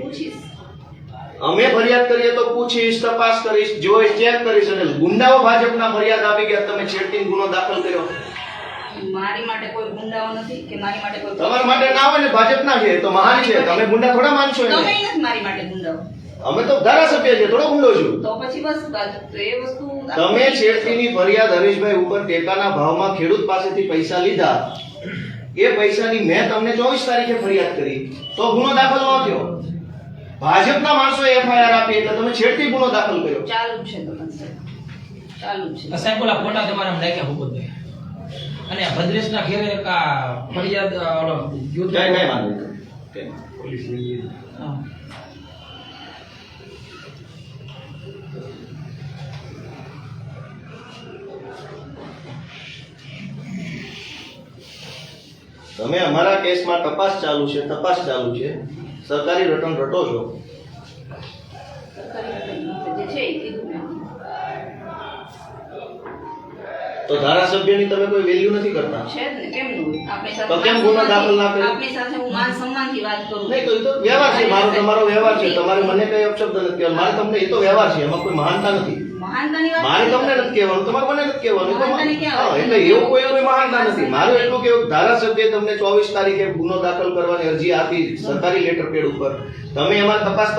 પૂછીશ. અમે ફરિયાદ કરીએ તો પૂછીશ, તપાસ કરીશ, જોઈ ચેક કરીશ. અને ગુંડાઓ ભાજપના ફરિયાદ આપી ગયા તમે છેડતીનો ગુનો દાખલ કર્યો. મારી માટે કોઈ ગુંડાઓ નથી કે મારી માટે કોઈ તમારા માટે ના હોય ને, ભાજપના છે તો મહાન છે. તમે ગુંડા થોડા માનશો એને. તમે નથી મારી માટે ગુંડાઓ. અમે તો ધારાસભ્ય છે, થોડો ગુંડો છું. તો પછી બસ એ વસ્તુ તમે છેડતીની ફરિયાદ હરીશભાઈ ઉપર ટેકાના ભાવમાં ખેડૂત પાસેથી પૈસા લીધા. એ પૈસાની મેં તમને 24 તારીખે ફરિયાદ કરી તો ગુનો દાખલ ન થયો. ભાજપના માણસોએ એફઆઈઆર આપી એટલે તમે છેડતી ગુનો દાખલ કર્યો. ચાલુ જ છે તમારે સાહેબ, ચાલુ જ છે. સાહેબ ઓલા ફોટા તમારા નાખ્યા ભૂપતભાઈ અને ભદ્રેશના ઘેરે કા ફરિયાદ ઓલો યુદ્ધ કઈ વાંધો નહીં. પોલીસ હા. તમે અમારા કેસમાં તપાસ ચાલુ છે, સરકારી રટણ રટો છો. જે છે એ કીધું મેં. તો ધારાસભ્યની તમે કોઈ વેલ્યુ નથી કરતા. છે જ ને, કેમ નું? આપણી સાથે તો કેમ ગુનો દાખલ ના કર્યો? આપણી સાથે હું માન સન્માનથી વાત કરું. નહીં તો એ તો વ્યવહાર છે, મારો તમારો વ્યવહાર છે. તમારે મને કઈ અપશબ્દ નથી કહેવાનો, મારે તમને એ તો વ્યવહાર છે, એમાં કોઈ મહાનતા નથી. મહાનતાની વાત મારે તમને નથી કહેવાનું, તમારે મને નથી કહેવાનું. એટલે એવું કોઈ મહાનતા નથી. મારું એટલું કેવું, ધારાસભ્ય તમને 24 તારીખે ગુનો દાખલ કરવાની અરજી આપી સરકારી લેટર પેડ ઉપર. તમે એમાં તપાસ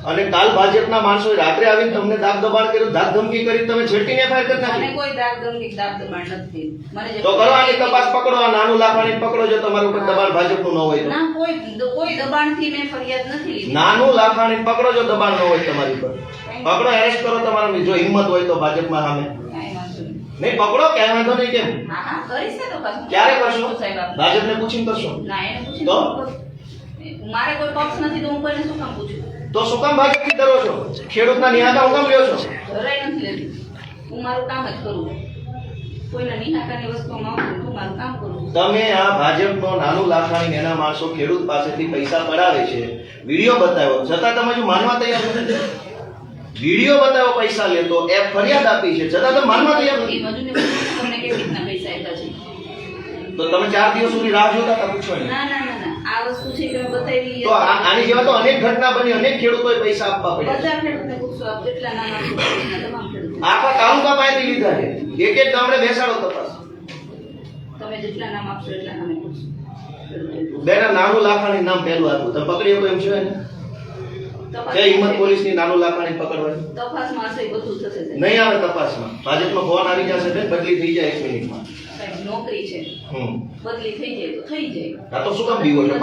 અને કાલ ભાજપના માણસોએ રાત્રે આવીને તમને દાબ દબાણ કર્યું, ધાક ધમકી કરી, તમે છેડતીને એફઆઈઆર કરી મને નાખી. કોઈ દાબ ધમકી દાબ દબાણ નથી. મને જે તો કરો આની તપાસ, પકડો આ નાનું લાખાણી પકડો, જો તમારા ઉપર દબાણ ભાજપનું ન હોય તો. ના, કોઈ દબાણથી મેં ફરિયાદ નથી લીધી. નાનું લાખાણી પકડો, જો દબાણ ન હોય તમારી ઉપર. પકડો, એરેસ્ટ કરો તમારા, જો હિંમત હોય તો ભાજપમાં સામે. કાંઈ વાંધો નહીં. નહીં પકડો, ક્યાંય વાંધો નહીં. કેમ હા, કરીશ ને તપાસ. ક્યારે કરશો? સાહેબ આપ. ભાજપને પૂછીને કરશો? ના, એને પૂછીને તો? શું કરું? મારે કોઈ પક્ષ નથી તો હું કોઈને શું કામ પૂછું? તો શું કામ ભાજપથી ડરો છો? ખેડૂતના નિહાકા હું કામ લ્યો છો? જરાય નથી લેતી. હું મારું કામ જ કરું. કોઈના નિહાકાની વસ્તુમાં આવું છું, મારું કામ કરું. તમે આ ભાજપનો નાનું લાખાણી એના માણસો ખેડૂત પાસેથી પૈસા પડાવે છે, વિડીયો બતાવ્યો, છતાં તમે હજુ માનવા તૈયાર નથી. વિડીયો બતાવ્યો પૈસા લેતો, એ ફરિયાદ આપી છે, છતાં તમે માનવા તૈયાર એ નથી. મજૂરને પૂછો તમને કેવી રીતના પૈસા આપ્યા છે. તો તમે 4 દિવસ સુધી રાહ જોતા હતા, પૂછો એને. ના. આ વસ્તુ છે કે મેં બતાવી. તો આની જેવા તો અનેક ઘટના બની, અનેક ખેડૂતોએ પૈસા આપવા પડ્યા. બધા ખેડૂતને પૂછો, આપ જેટલા નાના ખેડૂતોના તમામ ખેડૂતો. આખા તાલુકા પાસેથી લીધા છે. એક ગામડે બેસાડો તપાસ. તમે જેટલા નામ આપશો એટલા નામે પૂછો. બેના નાનું લાખાણી નામ પહેલું આપ્યું, તમે પકડી શકો એમ છો એને? છે હિંમત પોલીસની નાનું લાખાણી પકડવાની? તપાસમાં હશે એ બધું થશે સાહેબ. નહીં આવે તપાસમાં. ભાજપનો ફોન આવી જશે, બેન બદલી થઈ જાય 1 મિનિટમાં. સાહેબ નોકરી છે, બદલી થઈ જાય તો થઈ જાય. આ તો શું કામ બીવો છો?